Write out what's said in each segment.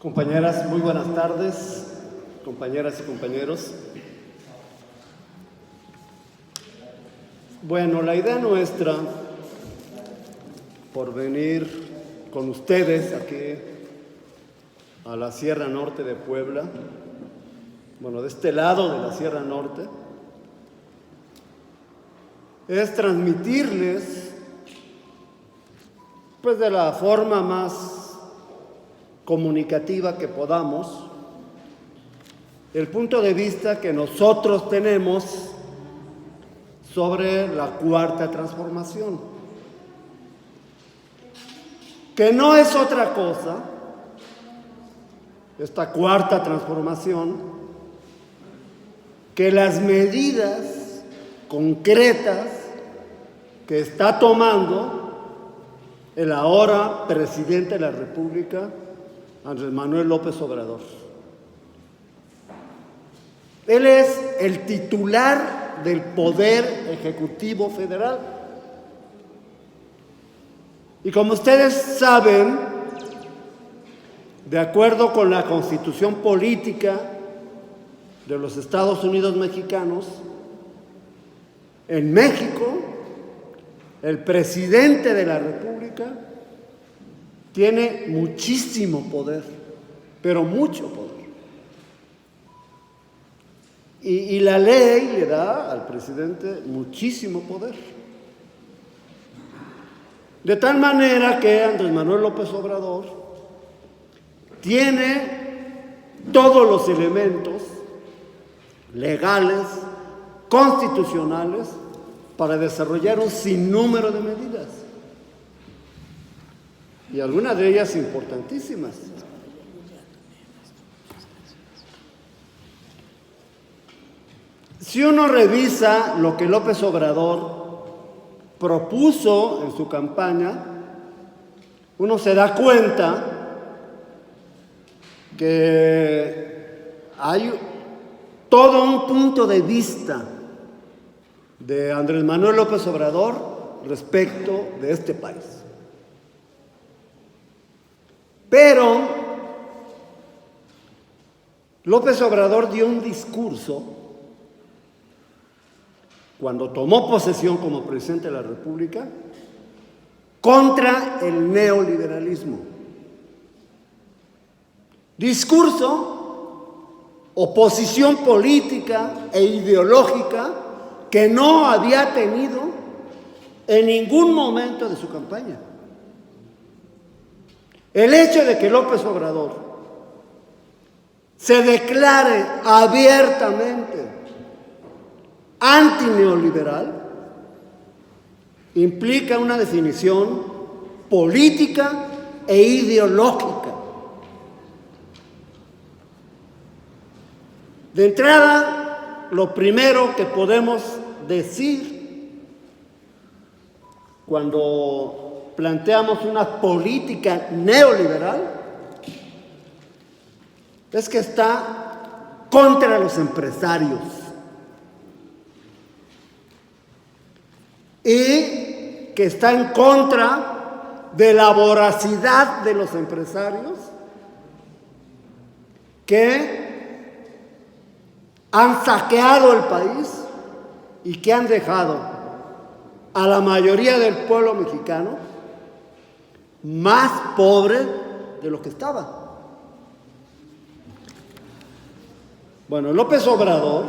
Compañeras, muy buenas tardes, compañeras y compañeros. Bueno, la idea nuestra, por venir con ustedes aquí a la Sierra Norte de Puebla, bueno, de este lado de la Sierra Norte, es transmitirles, pues de la forma más comunicativa que podamos, el punto de vista que nosotros tenemos sobre la Cuarta Transformación, que no es otra cosa, esta Cuarta Transformación, que las medidas concretas que está tomando el ahora presidente de la República, Andrés Manuel López Obrador. Él es el titular del Poder Ejecutivo Federal. Y como ustedes saben, de acuerdo con la Constitución Política de los Estados Unidos Mexicanos, en México, el presidente de la República tiene muchísimo poder, pero mucho poder. Y la ley le da al presidente muchísimo poder. De tal manera que Andrés Manuel López Obrador tiene todos los elementos legales, constitucionales, para desarrollar un sinnúmero de medidas. Y algunas de ellas importantísimas. Si uno revisa lo que López Obrador propuso en su campaña, uno se da cuenta que hay todo un punto de vista de Andrés Manuel López Obrador respecto de este país. Pero López Obrador dio un discurso cuando tomó posesión como presidente de la República contra el neoliberalismo. Discurso, oposición política e ideológica que no había tenido en ningún momento de su campaña. El hecho de que López Obrador se declare abiertamente antineoliberal implica una definición política e ideológica. De entrada, lo primero que podemos decir cuando planteamos una política neoliberal es que está contra los empresarios y que está en contra de la voracidad de los empresarios que han saqueado el país y que han dejado a la mayoría del pueblo mexicano más pobre de lo que estaba. Bueno, López Obrador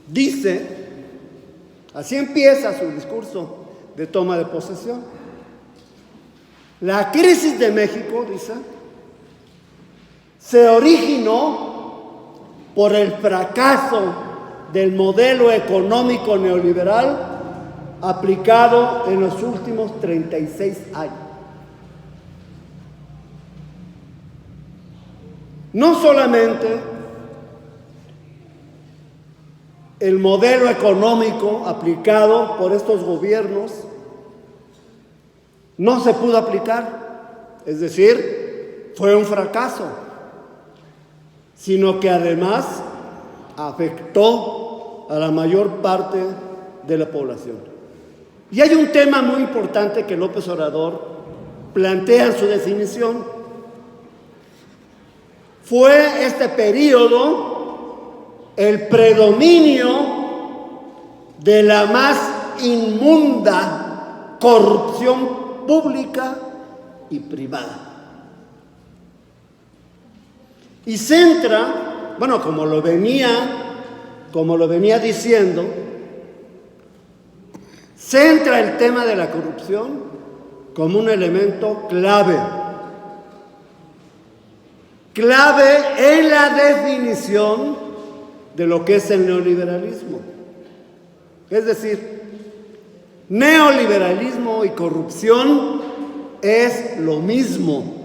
dice, así empieza su discurso de toma de posesión: la crisis de México, dice, se originó por el fracaso del modelo económico neoliberal aplicado en los últimos 36 años. No solamente el modelo económico aplicado por estos gobiernos no se pudo aplicar, es decir, fue un fracaso, sino que además afectó a la mayor parte de la población. Y hay un tema muy importante que López Obrador plantea en su definición, fue este periodo el predominio de la más inmunda corrupción pública y privada. Y centra, bueno, como lo venía diciendo, centra el tema de la corrupción como un elemento clave en la definición de lo que es el neoliberalismo. Es decir, neoliberalismo y corrupción es lo mismo.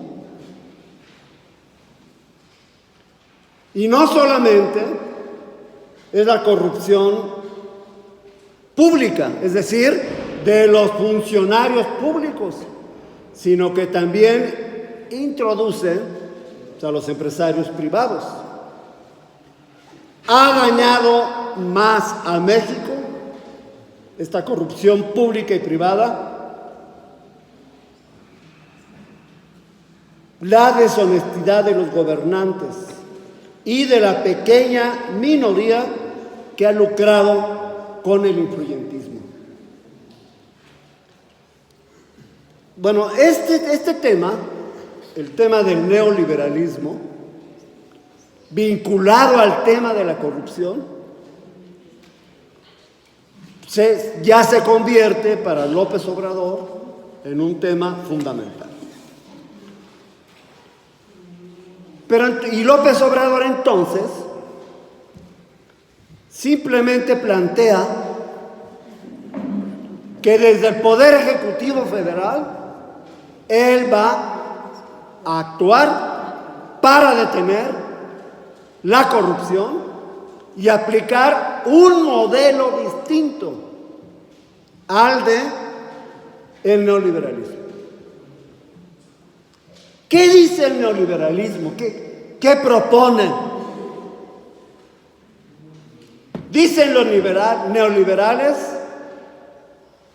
Y no solamente es la corrupción pública, es decir, de los funcionarios públicos, sino que también introduce a los empresarios privados. Ha dañado más a México esta corrupción pública y privada, la deshonestidad de los gobernantes y de la pequeña minoría que ha lucrado con el influyentismo. Bueno, este tema, el tema del neoliberalismo, vinculado al tema de la corrupción, ya se convierte para López Obrador en un tema fundamental. Y López Obrador entonces simplemente plantea que desde el Poder Ejecutivo Federal él va a actuar para detener la corrupción y aplicar un modelo distinto al de el neoliberalismo. ¿Qué dice el neoliberalismo? ¿Qué propone? Dicen los neoliberales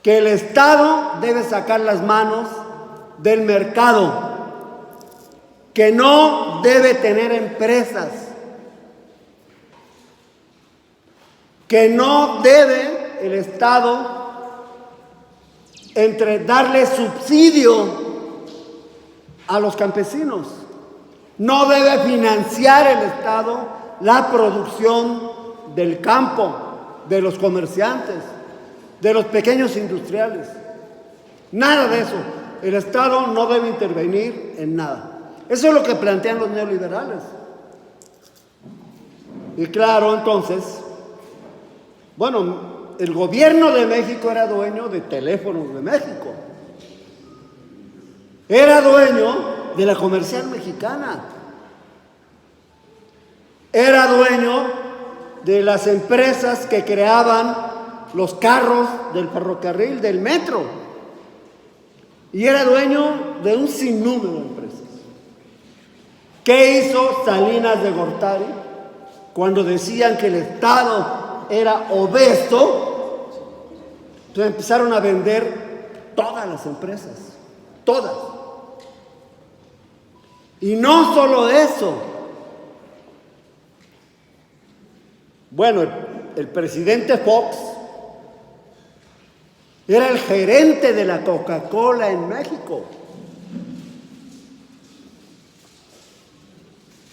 que el Estado debe sacar las manos del mercado, que no debe tener empresas, que no debe el Estado darle subsidio a los campesinos, no debe financiar el Estado la producción del campo, de los comerciantes, de los pequeños industriales. Nada de eso. El Estado no debe intervenir en nada. Eso es lo que plantean los neoliberales. Y claro, entonces, bueno, el gobierno de México era dueño de Teléfonos de México. Era dueño de la Comercial Mexicana. Era dueño de las empresas que creaban los carros del ferrocarril, del metro. Y era dueño de un sinnúmero de empresas. ¿Qué hizo Salinas de Gortari cuando decían que el Estado era obeso? Entonces empezaron a vender todas las empresas, todas. Y no solo eso. Bueno, el presidente Fox era el gerente de la Coca-Cola en México.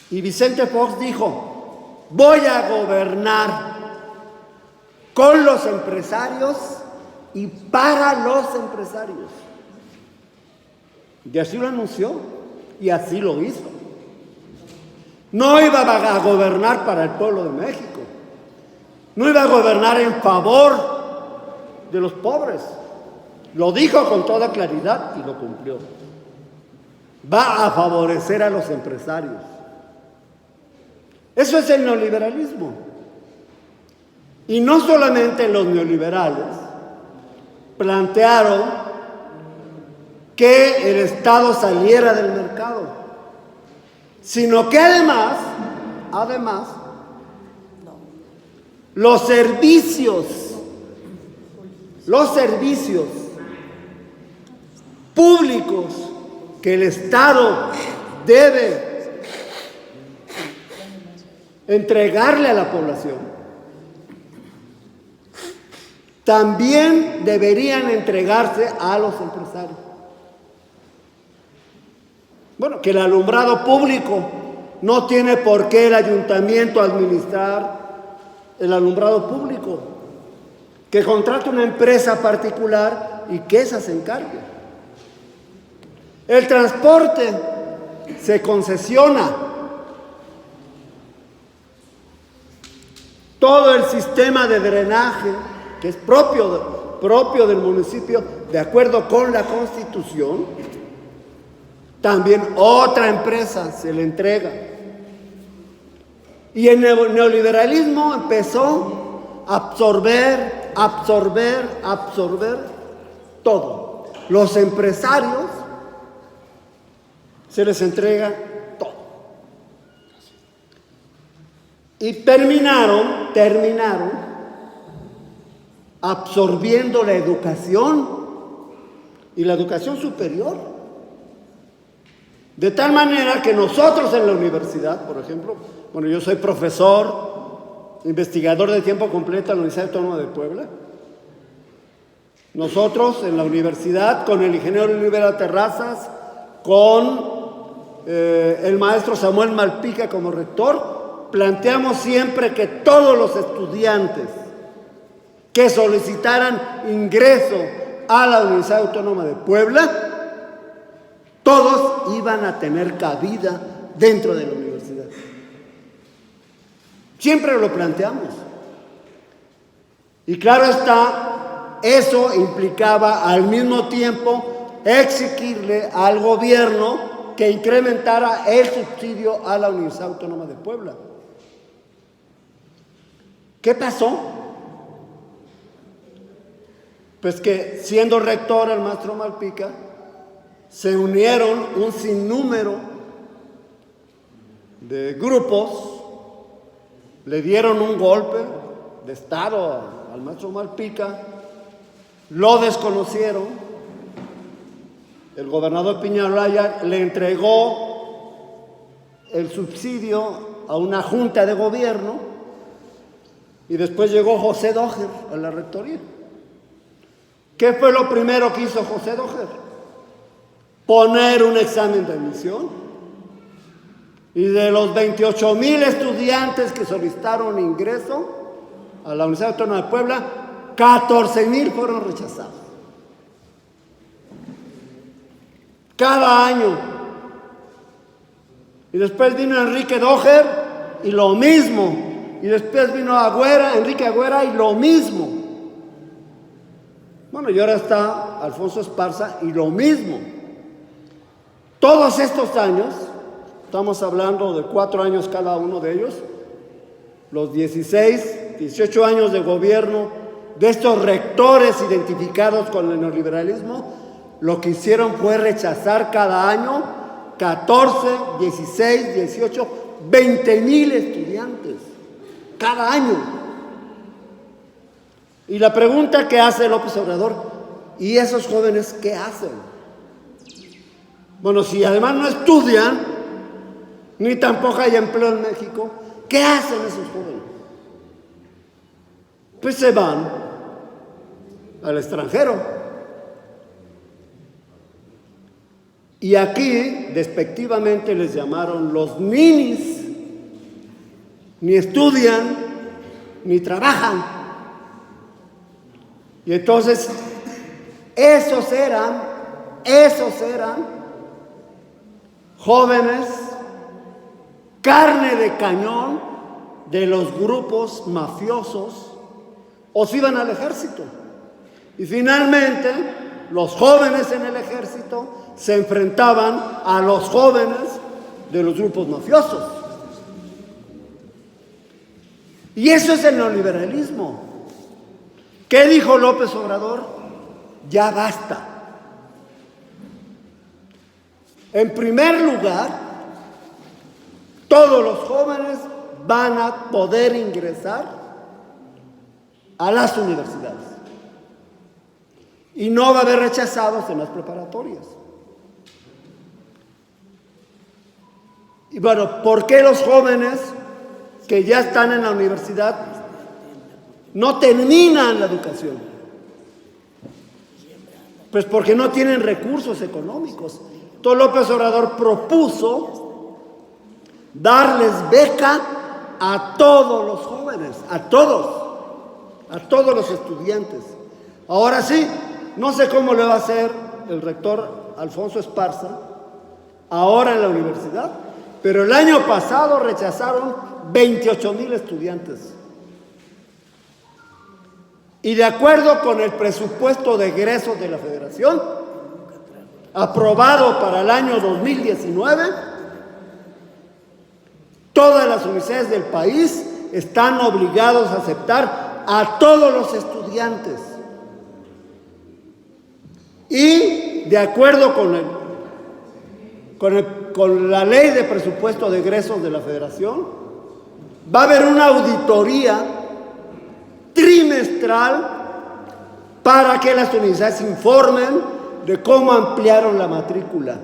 Y Vicente Fox dijo: voy a gobernar con los empresarios y para los empresarios. Y así lo anunció. Y así lo hizo. No iba a gobernar para el pueblo de México. No iba a gobernar en favor de los pobres. Lo dijo con toda claridad y lo cumplió. Va a favorecer a los empresarios. Eso es el neoliberalismo. Y no solamente los neoliberales plantearon que el Estado saliera del mercado, sino que además, los servicios públicos que el Estado debe entregarle a la población. También deberían entregarse a los empresarios. Bueno, que el alumbrado público no tiene por qué el ayuntamiento administrar el alumbrado público. Que contrate una empresa particular y que esa se encargue. El transporte se concesiona. Todo el sistema de drenaje, que es propio del municipio, de acuerdo con la Constitución, también otra empresa se le entrega. Y el neoliberalismo empezó a absorber todo. Los empresarios se les entrega todo. Y terminaron absorbiendo la educación y la educación superior. De tal manera que nosotros en la universidad, por ejemplo, bueno, yo soy profesor, investigador de tiempo completo en la Universidad Autónoma de Puebla. Nosotros en la universidad, con el ingeniero Olivera Terrazas, con el maestro Samuel Malpica como rector, planteamos siempre que todos los estudiantes que solicitaran ingreso a la Universidad Autónoma de Puebla, todos iban a tener cabida dentro de la universidad. Siempre lo planteamos. Y claro está, eso implicaba al mismo tiempo exigirle al gobierno que incrementara el subsidio a la Universidad Autónoma de Puebla. ¿Qué pasó? Pues que siendo rector el maestro Malpica, se unieron un sinnúmero de grupos, le dieron un golpe de estado al maestro Malpica, lo desconocieron, el gobernador Piña Olaya le entregó el subsidio a una junta de gobierno y después llegó José Doher a la rectoría. ¿Qué fue lo primero que hizo José Doher? Poner un examen de admisión. Y de los 28,000 estudiantes que solicitaron ingreso a la Universidad Autónoma de Puebla, 14,000 fueron rechazados. Cada año. Y después vino Enrique Doher y lo mismo. Y después vino Enrique Agüera y lo mismo. Bueno, y ahora está Alfonso Esparza y lo mismo. Todos estos años, estamos hablando de 4 años cada uno de ellos, los 16, 18 años de gobierno de estos rectores identificados con el neoliberalismo, lo que hicieron fue rechazar cada año 14, 16, 18, 20,000 estudiantes, cada año. Y la pregunta que hace López Obrador, ¿y esos jóvenes qué hacen? Bueno, si además no estudian, ni tampoco hay empleo en México, ¿qué hacen esos jóvenes? Pues se van al extranjero. Y aquí, despectivamente, les llamaron los ninis. Ni estudian, ni trabajan. Y entonces, esos eran jóvenes, carne de cañón de los grupos mafiosos, o se iban al ejército. Y finalmente, los jóvenes en el ejército se enfrentaban a los jóvenes de los grupos mafiosos. Y eso es el neoliberalismo. ¿Qué dijo López Obrador? Ya basta. En primer lugar, todos los jóvenes van a poder ingresar a las universidades. Y no va a haber rechazados en las preparatorias. Y bueno, ¿por qué los jóvenes que ya están en la universidad no terminan la educación. Pues porque no tienen recursos económicos. Entonces López Obrador propuso darles beca a todos los jóvenes, a todos los estudiantes. Ahora sí, no sé cómo le va a hacer el rector Alfonso Esparza ahora en la universidad, pero el año pasado rechazaron 28,000 estudiantes. Y de acuerdo con el presupuesto de egresos de la Federación, aprobado para el año 2019, todas las universidades del país están obligados a aceptar a todos los estudiantes. Y de acuerdo con la ley de presupuesto de egresos de la Federación, va a haber una auditoría trimestral para que las universidades informen de cómo ampliaron la matrícula.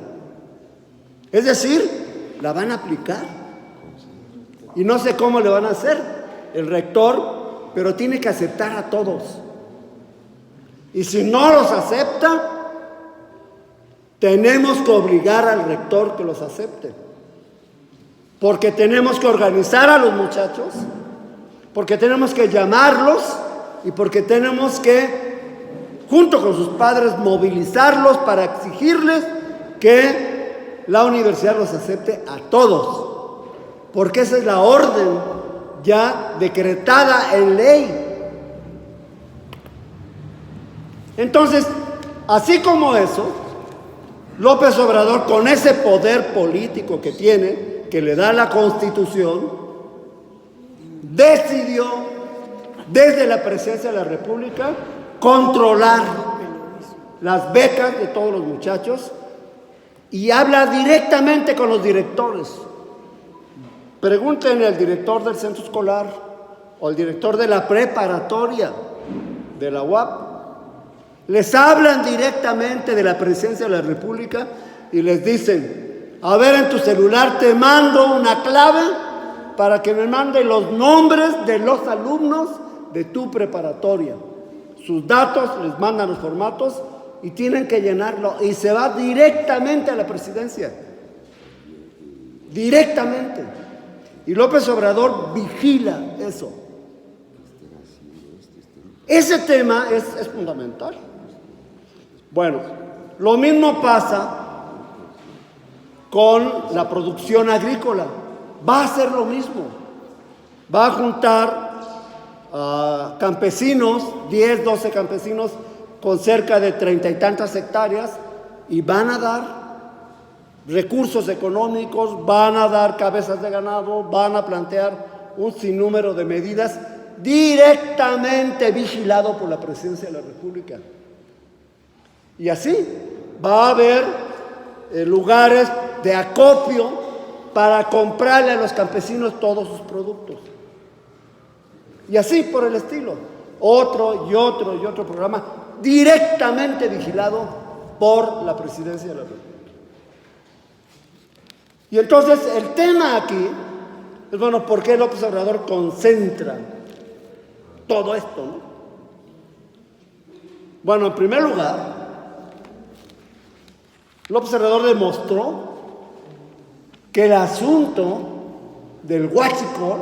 Es decir, la van a aplicar. Y no sé cómo le van a hacer el rector, pero tiene que aceptar a todos. Y si no los acepta, tenemos que obligar al rector que los acepte. Porque tenemos que organizar a los muchachos, porque tenemos que llamarlos y porque tenemos que, junto con sus padres, movilizarlos para exigirles que la universidad los acepte a todos. Porque esa es la orden ya decretada en ley. Entonces, así como eso, López Obrador, con ese poder político que tiene, que le da la Constitución, decidió desde la presidencia de la República controlar las becas de todos los muchachos y habla directamente con los directores. Pregúntenle al director del centro escolar o al director de la preparatoria de la UAP. Les hablan directamente de la presidencia de la República y les dicen: a ver, en tu celular te mando una clave para que me mande los nombres de los alumnos de tu preparatoria. Sus datos, les mandan los formatos y tienen que llenarlo. Y se va directamente a la presidencia. Directamente. Y López Obrador vigila eso. Ese tema es fundamental. Bueno, lo mismo pasa con la producción agrícola. Va a hacer lo mismo. Va a juntar a campesinos, 10, 12 campesinos con cerca de 30 y tantas hectáreas, y van a dar recursos económicos, van a dar cabezas de ganado, van a plantear un sinnúmero de medidas directamente vigilado por la presidencia de la República. Y así va a haber lugares de acopio para comprarle a los campesinos todos sus productos. Y así por el estilo, otro y otro programa directamente vigilado por la presidencia de la República. Y entonces el tema aquí es, bueno, ¿por qué López Obrador concentra todo esto, no? Bueno, en primer lugar, López Obrador demostró que el asunto del huachicol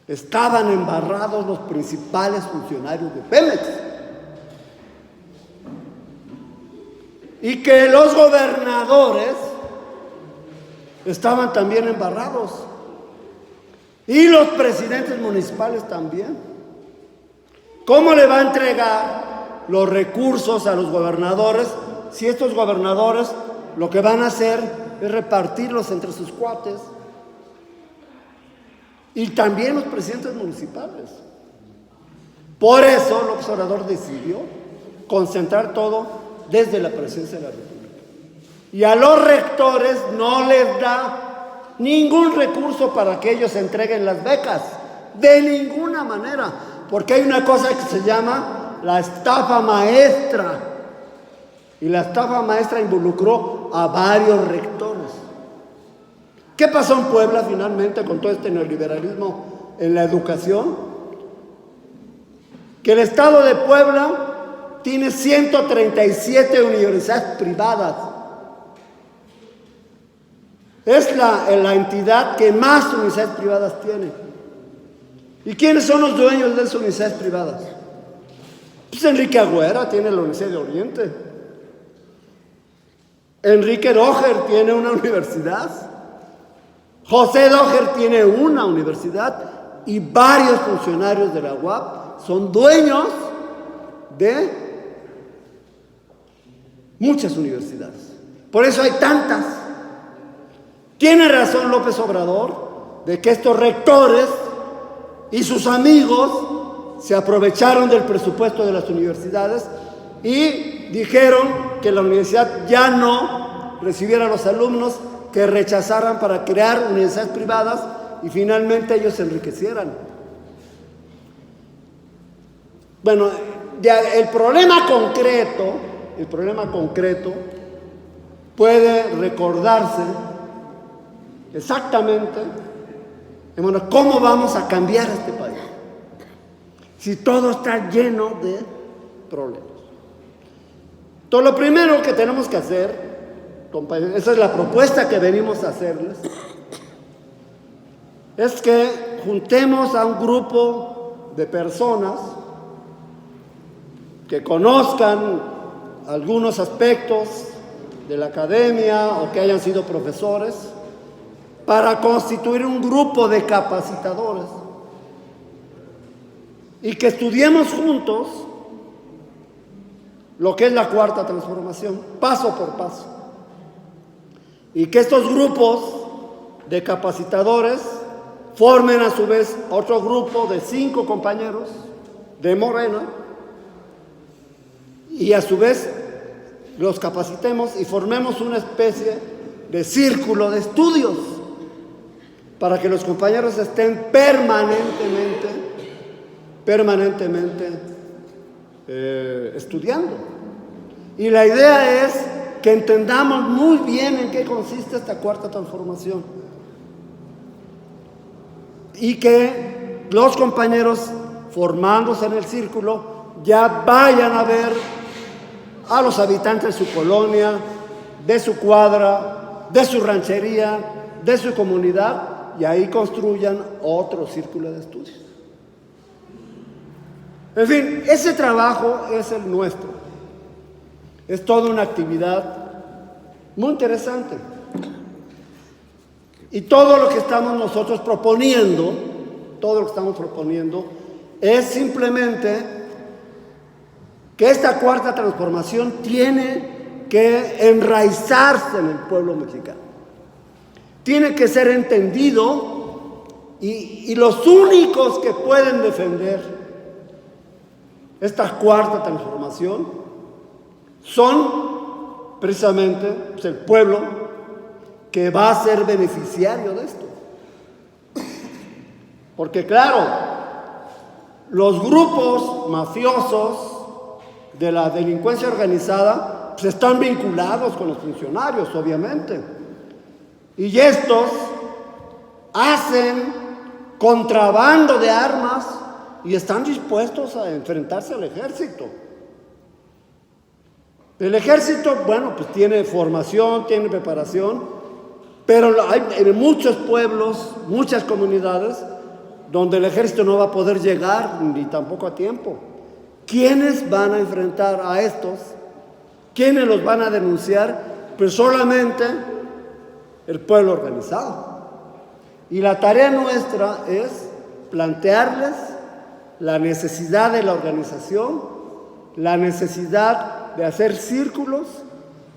estaban embarrados los principales funcionarios de Pemex y que los gobernadores estaban también embarrados y los presidentes municipales también. ¿Cómo le va a entregar los recursos a los gobernadores si estos gobernadores lo que van a hacer es repartirlos entre sus cuates? Y también los presidentes municipales. Por eso López Obrador decidió concentrar todo desde la presidencia de la República. Y a los rectores no les da ningún recurso para que ellos entreguen las becas, de ninguna manera, porque hay una cosa que se llama la estafa maestra, y la estafa maestra involucró a varios rectores. ¿Qué pasó en Puebla finalmente con todo este neoliberalismo en la educación? Que el estado de Puebla tiene 137 universidades privadas. Es la entidad que más universidades privadas tiene. ¿Y quiénes son los dueños de esas universidades privadas? Pues Enrique Agüera tiene la Universidad de Oriente. Enrique Doher tiene una universidad. José Doher tiene una universidad. Y varios funcionarios de la UAP son dueños de muchas universidades. Por eso hay tantas. Tiene razón López Obrador de que estos rectores y sus amigos se aprovecharon del presupuesto de las universidades y dijeron que la universidad ya no recibiera a los alumnos, que rechazaran para crear universidades privadas y finalmente ellos se enriquecieran. Bueno, el problema concreto puede recordarse exactamente, bueno, cómo vamos a cambiar este país si todo está lleno de problemas. Entonces, lo primero que tenemos que hacer, compañeros, esa es la propuesta que venimos a hacerles, es que juntemos a un grupo de personas que conozcan algunos aspectos de la academia o que hayan sido profesores, para constituir un grupo de capacitadores y que estudiemos juntos lo que es la cuarta transformación, paso por paso. Y que estos grupos de capacitadores formen a su vez otro grupo de 5 compañeros de Morena y a su vez los capacitemos y formemos una especie de círculo de estudios para que los compañeros estén permanentemente estudiando. Y la idea es que entendamos muy bien en qué consiste esta cuarta transformación y que los compañeros formándose en el círculo ya vayan a ver a los habitantes de su colonia, de su cuadra, de su ranchería, de su comunidad, y ahí construyan otro círculo de estudios. En fin, ese trabajo es el nuestro. Es toda una actividad muy interesante. Y todo lo que estamos nosotros proponiendo, es simplemente que esta cuarta transformación tiene que enraizarse en el pueblo mexicano. Tiene que ser entendido y los únicos que pueden defender esta cuarta transformación son precisamente el pueblo que va a ser beneficiario de esto. Porque claro, los grupos mafiosos de la delincuencia organizada pues están vinculados con los funcionarios, obviamente. Y estos hacen contrabando de armas y están dispuestos a enfrentarse al ejército. El ejército, bueno, pues tiene formación, tiene preparación, pero hay en muchos pueblos, muchas comunidades, donde el ejército no va a poder llegar ni tampoco a tiempo. ¿Quiénes van a enfrentar a estos? ¿Quiénes los van a denunciar? Pues solamente el pueblo organizado. Y la tarea nuestra es plantearles la necesidad de la organización, la necesidad de hacer círculos,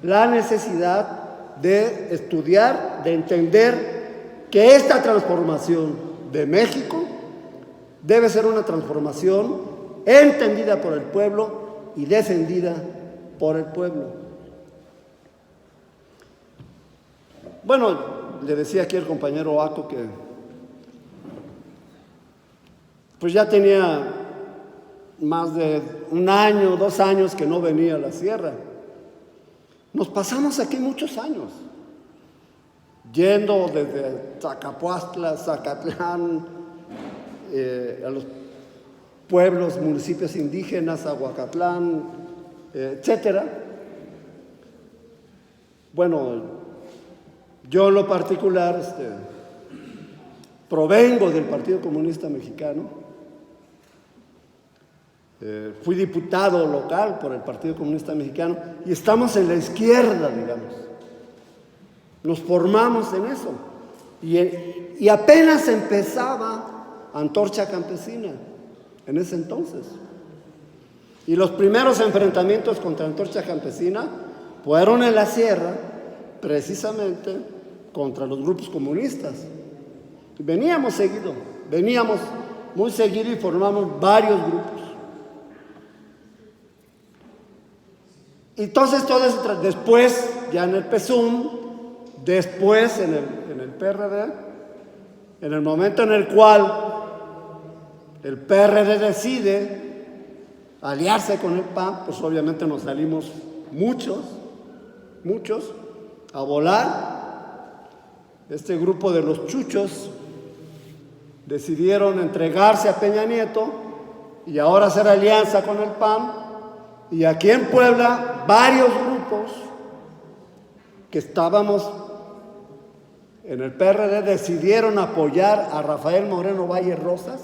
la necesidad de estudiar, de entender que esta transformación de México debe ser una transformación entendida por el pueblo y defendida por el pueblo. Bueno, le decía aquí el compañero Aco que pues ya tenía más de 1 año, 2 años que no venía a la sierra. Nos pasamos aquí muchos años, yendo desde Zacapuastla, Zacatlán, a los pueblos, municipios indígenas, Aguacatlán, etcétera. Bueno, yo en lo particular provengo del Partido Comunista Mexicano. Fui diputado local por el Partido Comunista Mexicano y estamos en la izquierda, digamos. Nos formamos en eso. Y apenas empezaba Antorcha Campesina en ese entonces. Y los primeros enfrentamientos contra Antorcha Campesina fueron en la sierra, precisamente contra los grupos comunistas. Veníamos muy seguido y formamos varios grupos. Entonces todo eso, después ya en el PSUM, después en el PRD, en el momento en el cual el PRD decide aliarse con el PAN, pues obviamente nos salimos muchos a volar. Este grupo de los chuchos decidieron entregarse a Peña Nieto y ahora hacer alianza con el PAN. Y aquí en Puebla, varios grupos que estábamos en el PRD decidieron apoyar a Rafael Moreno Valle Rosas,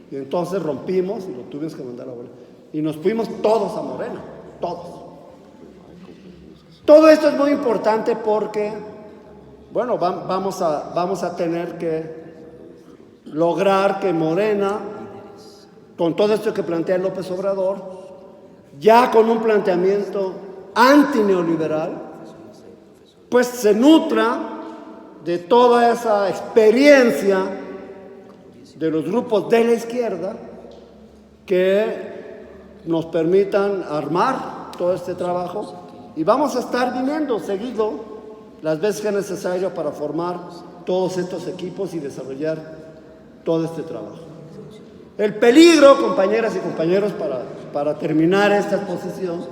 y entonces rompimos y lo tuvimos que mandar a volar. Y nos fuimos todos a Morena, todos. Todo esto es muy importante porque, bueno, vamos a tener que lograr que Morena, con todo esto que plantea López Obrador, ya con un planteamiento antineoliberal, pues se nutra de toda esa experiencia de los grupos de la izquierda que nos permitan armar todo este trabajo, y vamos a estar viniendo seguido las veces que es necesario para formar todos estos equipos y desarrollar todo este trabajo. El peligro, compañeras y compañeros, para terminar esta exposición,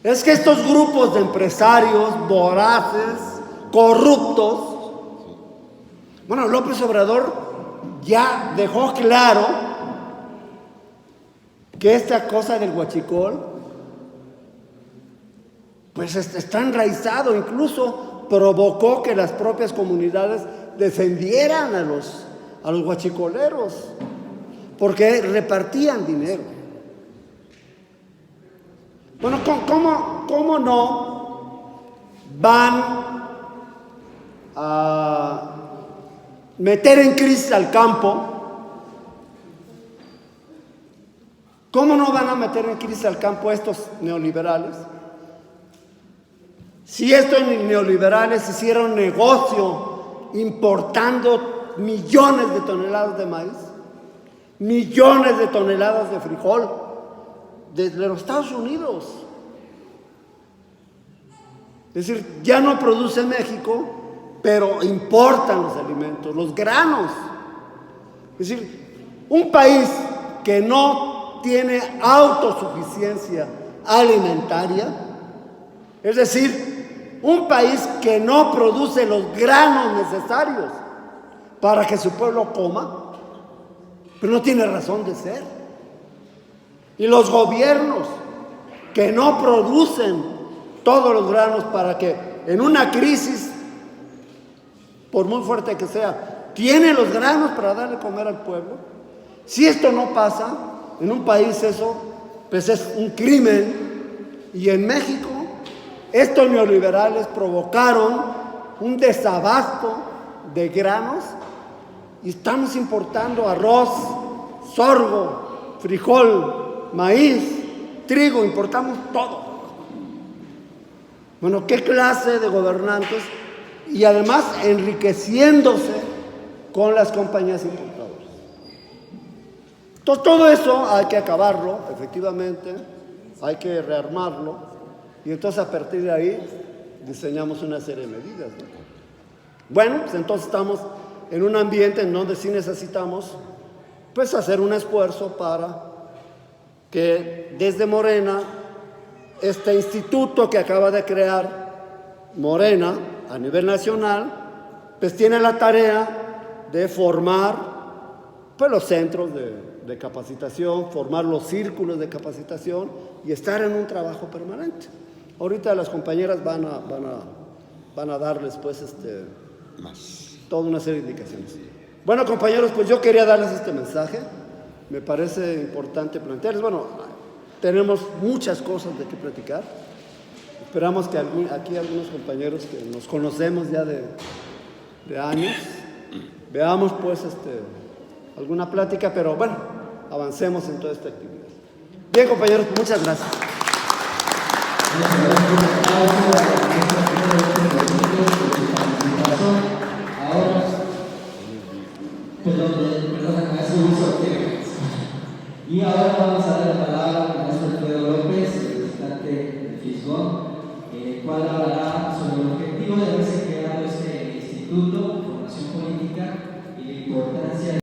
es que estos grupos de empresarios voraces, corruptos, bueno, López Obrador ya dejó claro que esta cosa del huachicol, pues está enraizado, incluso provocó que las propias comunidades defendieran a los huachicoleros, porque repartían dinero. Bueno, ¿cómo no van a meter en crisis al campo? ¿Cómo no van a meter en crisis al campo estos neoliberales? Si estos neoliberales hicieron negocio importando millones de toneladas de maíz, millones de toneladas de frijol desde los Estados Unidos. Es decir, ya no produce México, pero importan los alimentos, los granos. Es decir, un país que no tiene autosuficiencia alimentaria, es decir, un país que no produce los granos necesarios para que su pueblo coma, pero no tiene razón de ser. Y los gobiernos que no producen todos los granos para que en una crisis, por muy fuerte que sea, tienen los granos para darle comer al pueblo. Si esto no pasa en un país, eso pues es un crimen. Y en México estos neoliberales provocaron un desabasto de granos y estamos importando arroz, sorgo, frijol, maíz, trigo, importamos todo. Bueno, ¿qué clase de gobernantes? Y además enriqueciéndose con las compañías importadoras. Entonces, todo eso hay que acabarlo, efectivamente, hay que rearmarlo, y entonces a partir de ahí diseñamos una serie de medidas, ¿no? Bueno, pues entonces estamos en un ambiente en donde sí necesitamos pues hacer un esfuerzo para que desde Morena, este instituto que acaba de crear Morena a nivel nacional pues tiene la tarea de formar pues los centros de capacitación, formar los círculos de capacitación y estar en un trabajo permanente. Ahorita las compañeras van a darles pues toda una serie de indicaciones. Bueno, compañeros, pues yo quería darles este mensaje. Me parece importante plantearles, bueno, tenemos muchas cosas de qué platicar. Esperamos que aquí algunos compañeros que nos conocemos ya de años, veamos pues alguna plática, pero bueno, avancemos en toda esta actividad. Bien, compañeros, muchas gracias. Ahora, y ahora vamos a dar la palabra al maestro Alfredo López, representante del Fisgón, el cual hablará sobre el objetivo de haberse creado este instituto